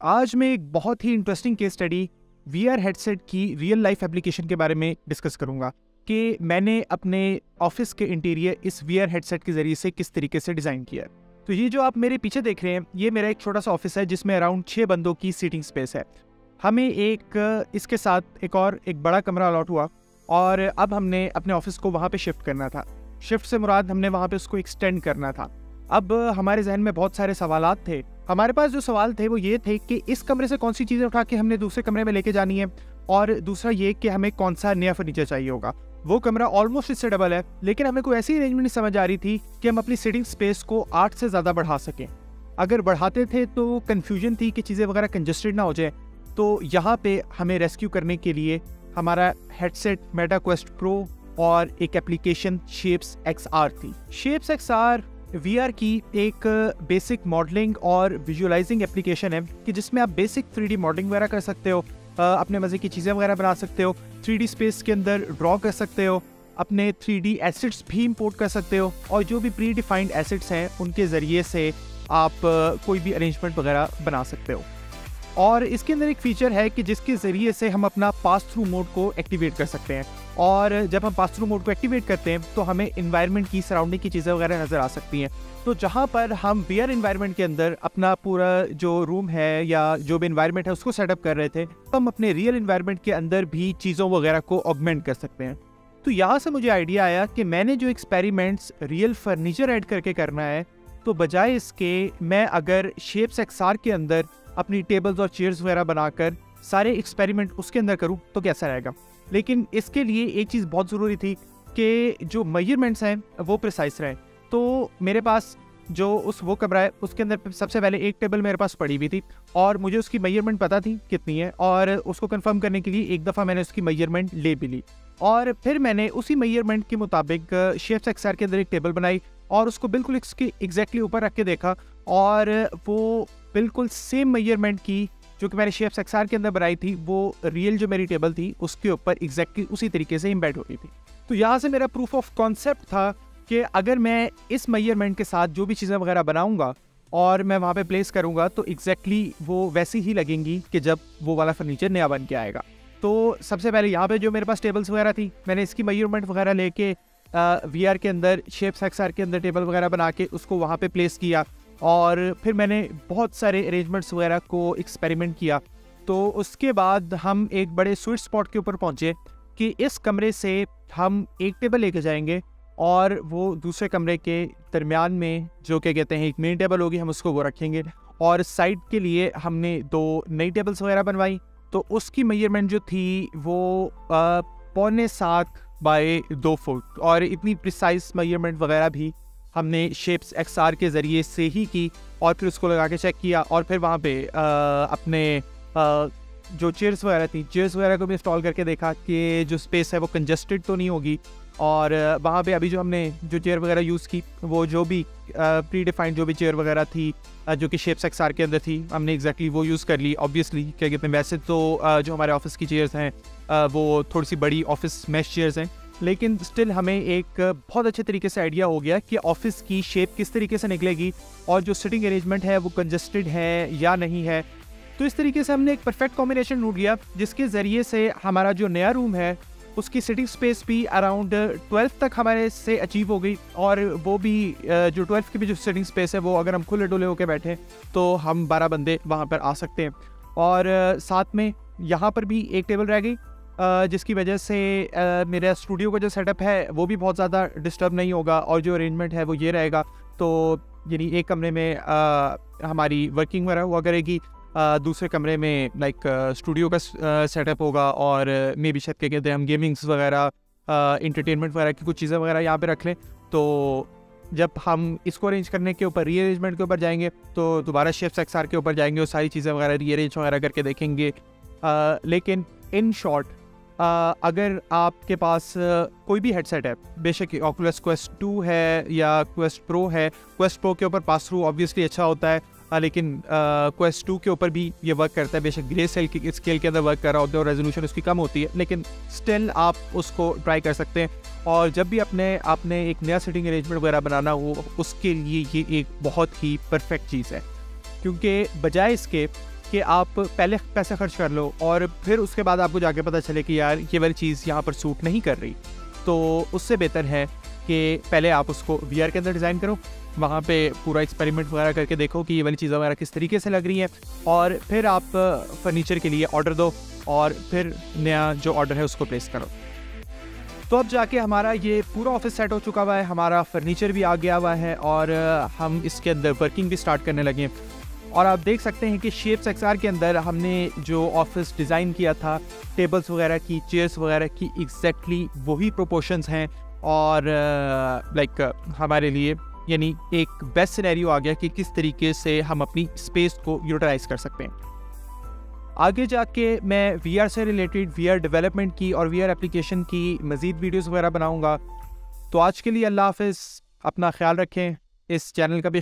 आज मैं एक बहुत ही interesting case study VR headset की रियल लाइफ एप्लीकेशन के बारे में डिस्कस करूंगा कि मैंने अपने ऑफिस के इंटीरियर इस वीआर हेडसेट के ज़रिए से किस तरीके से डिज़ाइन किया है। तो ये जो आप मेरे पीछे देख रहे हैं, ये मेरा एक छोटा सा ऑफिस है जिसमें अराउंड 6 बंदों की सीटिंग स्पेस है। हमें इसके साथ एक बड़ा कमरा अलॉट हुआ और अब हमने अपने ऑफिस को वहाँ पे शिफ्ट करना था। शिफ्ट से मुराद हमने वहाँ पे उसको एक्सटेंड करना था। अब हमारे जहन में बहुत सारे सवालात थे। हमारे पास जो सवाल थे वो ये थे कि इस कमरे से कौन सी चीज़ें उठा के हमने दूसरे कमरे में लेके जानी है, और दूसरा ये कि हमें कौन सा नया फर्नीचर चाहिए होगा। वो कमरा ऑलमोस्ट इससे डबल है, लेकिन हमें कोई ऐसी अरेंजमेंट समझ आ रही थी कि हम अपनी सिटिंग स्पेस को 8 से ज़्यादा बढ़ा सकें। अगर बढ़ाते थे तो कन्फ्यूजन थी कि चीज़ें वगैरह कंजस्टेड ना हो जाए। तो यहाँ पे हमें रेस्क्यू करने के लिए हमारा हेडसेट मेटा क्वेस्ट प्रो और एक एप्लीकेशन शेप्स XR थी। शेप्स XR VR की एक बेसिक मॉडलिंग और विजुअलाइजिंग एप्लीकेशन है कि जिसमें आप बेसिक 3D मॉडलिंग वगैरह कर सकते हो, अपने मज़े की चीज़ें वगैरह बना सकते हो, 3D स्पेस के अंदर ड्रॉ कर सकते हो, अपने 3D एसेट्स भी इंपोर्ट कर सकते हो, और जो भी प्री डिफाइंड एसेट्स हैं उनके ज़रिए से आप कोई भी अरेंजमेंट वगैरह बना सकते हो। और इसके अंदर एक फीचर है कि जिसके ज़रिए से हम अपना पास थ्रू मोड को एक्टिवेट कर सकते हैं, और जब हम पास थ्रू मोड को एक्टिवेट करते हैं तो हमें इन्वायरमेंट की सराउंडिंग की चीज़ें वगैरह नज़र आ सकती हैं। तो जहाँ पर हम वीआर इन्वायरमेंट के अंदर अपना पूरा जो रूम है या जो भी इन्वायरमेंट है उसको सेटअप कर रहे थे, तो हम अपने रियल इन्वायरमेंट के अंदर भी चीज़ों वगैरह को ऑगमेंट कर सकते हैं। तो यहाँ से मुझे आइडिया आया कि मैंने जो एक्सपेरिमेंट्स रियल फर्नीचर ऐड करके करना है, तो बजाय इसके मैं अगर शेप्स XR के अंदर अपनी टेबल्स और चेयर्स वगैरह बनाकर सारे एक्सपेरिमेंट उसके अंदर करूं तो कैसा रहेगा। लेकिन इसके लिए एक चीज़ बहुत ज़रूरी थी कि जो मेजरमेंट्स हैं वो प्रिसाइज रहें। तो मेरे पास जो वो कमरा है उसके अंदर सबसे पहले एक टेबल मेरे पास पड़ी हुई थी और मुझे उसकी मेजरमेंट पता थी कितनी है, और उसको कंफर्म करने के लिए एक दफ़ा मैंने उसकी मेजरमेंट ले भी ली, और फिर मैंने उसी मेजरमेंट के मुताबिक शेप्स XR के अंदर एक टेबल बनाई और उसको बिल्कुल इसके एग्जैक्टली ऊपर रख के देखा, और वो बिल्कुल सेम मेजरमेंट की जो कि मैंने शेप्स XR के अंदर बनाई थी, वो रियल जो मेरी टेबल थी उसके ऊपर एग्जैक्टली उसी तरीके से इम्बेड हो रही थी। तो यहाँ से मेरा प्रूफ ऑफ कॉन्सेप्ट था कि अगर मैं इस मेजरमेंट के साथ जो भी चीज़ें वगैरह बनाऊंगा और मैं वहाँ पे प्लेस करूँगा तो एग्जैक्टली वो वैसी ही लगेंगी कि जब वो वाला फर्नीचर नया बन के आएगा। तो सबसे पहले यहाँ पे जो मेरे पास टेबल्स वगैरह थी, मैंने इसकी मेजरमेंट वगैरह लेके VR के अंदर शेप्स XR के अंदर टेबल वगैरह बना के उसको वहाँ पे प्लेस किया, और फिर मैंने बहुत सारे अरेंजमेंट्स वगैरह को एक्सपेरिमेंट किया। तो उसके बाद हम एक बड़े स्वीट स्पॉट के ऊपर पहुँचे कि इस कमरे से हम एक टेबल लेके जाएंगे और वो दूसरे कमरे के दरमियान में जो क्या कहते हैं एक मेन टेबल होगी, हम उसको वो रखेंगे, और साइड के लिए हमने 2 नई टेबल्स वगैरह बनवाई। तो उसकी मेजरमेंट जो थी वो 6.25 बाय 2 फुट, और इतनी प्रिसाइज मेजरमेंट वगैरह भी हमने शेप्स XR के ज़रिए से ही की, और फिर उसको लगा के चेक किया, और फिर वहाँ पे अपने जो चेयर्स वगैरह थी, चेयर्स वगैरह को भी इंस्टॉल करके देखा कि जो स्पेस है वो कंजस्टेड तो नहीं होगी, और वहाँ पे अभी जो हमने जो चेयर वगैरह यूज़ की वो जो भी प्री डिफाइंड जो भी चेयर वगैरह थी जो कि शेप्स XR के अंदर थी, हमने एग्जैक्टली वो यूज़ कर ली। ऑब्वियसली क्या कहते हैं, वैसे तो जो हमारे ऑफिस की चेयर्स हैं वो थोड़ी सी बड़ी ऑफिस मैश चेयर्स हैं, लेकिन स्टिल हमें एक बहुत अच्छे तरीके से आइडिया हो गया कि ऑफिस की शेप किस तरीके से निकलेगी और जो सिटिंग अरेंजमेंट है वो कंजस्टेड है या नहीं है। तो इस तरीके से हमने एक परफेक्ट कॉम्बिनेशन ढूंढ लिया जिसके ज़रिए से हमारा जो नया रूम है उसकी सिटिंग स्पेस भी अराउंड 12 तक हमारे से अचीव हो गई, और वो भी जो 12 की भी जो सिटिंग स्पेस है वो अगर हम खुले डुले होकर बैठें तो हम 12 बंदे वहाँ पर आ सकते हैं। और साथ में यहाँ पर भी एक टेबल रह गई जिसकी वजह से मेरा स्टूडियो का जो सेटअप है वो भी बहुत ज़्यादा डिस्टर्ब नहीं होगा, और जो अरेंजमेंट है वो ये रहेगा। तो यानी एक कमरे में हमारी वर्किंग वगैरह हुआ करेगी, दूसरे कमरे में लाइक स्टूडियो का सेटअप होगा, और मे भी शायद क्या कहते हैं हम गेमिंग्स वगैरह इंटरटेनमेंट वगैरह की कुछ चीज़ें वगैरह यहाँ पे रख लें। तो जब हम इसको अरेंज करने के ऊपर रीअरेंजमेंट के ऊपर जाएंगे तो दोबारा शेप्स XR के ऊपर जाएंगे और सारी चीज़ें वगैरह रीअरेंज वगैरह करके देखेंगे। लेकिन इन शॉर्ट अगर आपके पास कोई भी हेडसेट है, बेशक ऑकुलस क्वेस्ट 2 है या क्वेस्ट प्रो है, क्वेस्ट प्रो के ऊपर पास थ्रू ऑब्वियसली अच्छा होता है, लेकिन क्वेस्ट 2 के ऊपर भी ये वर्क करता है। बेशक ग्रे सेल की स्केल के अंदर वर्क कर रहा होता है और रेजोल्यूशन उसकी कम होती है, लेकिन स्टिल आप उसको ट्राई कर सकते हैं। और जब भी आपने एक नया सिटिंग अरेंजमेंट वगैरह बनाना हो, उसके लिए ये एक बहुत ही परफेक्ट चीज़ है, क्योंकि बजाय इसके कि आप पहले पैसे खर्च कर लो और फिर उसके बाद आपको जाके पता चले कि यार ये वाली चीज़ यहाँ पर सूट नहीं कर रही, तो उससे बेहतर है कि पहले आप उसको VR के अंदर डिज़ाइन करो, वहाँ पे पूरा एक्सपेरिमेंट वगैरह करके देखो कि ये वाली चीज़ें वगैरह किस तरीके से लग रही हैं, और फिर आप फर्नीचर के लिए ऑर्डर दो और फिर नया जो ऑर्डर है उसको प्लेस करो। तो अब जाके हमारा ये पूरा ऑफिस सेट हो चुका हुआ है, हमारा फर्नीचर भी आ गया हुआ है और हम इसके अंदर वर्किंग भी स्टार्ट करने लगे हैं। और आप देख सकते हैं कि शेप्स XR के अंदर हमने जो ऑफिस डिज़ाइन किया था, टेबल्स वगैरह की, चेयर्स वगैरह की, एग्जैक्टली वही प्रोपोर्शंस हैं और लाइक हमारे लिए यानी एक बेस्ट सिनेरियो आ गया कि किस तरीके से हम अपनी स्पेस को यूटिलाइज कर सकते हैं। आगे जाके मैं VR से रिलेटेड VR डेवलपमेंट की और VR एप्लीकेशन की मज़ीद वीडियोस वगैरह बनाऊंगा। तो आज के लिए अल्लाह हाफ़िज़, अपना ख्याल रखें, इस चैनल का भी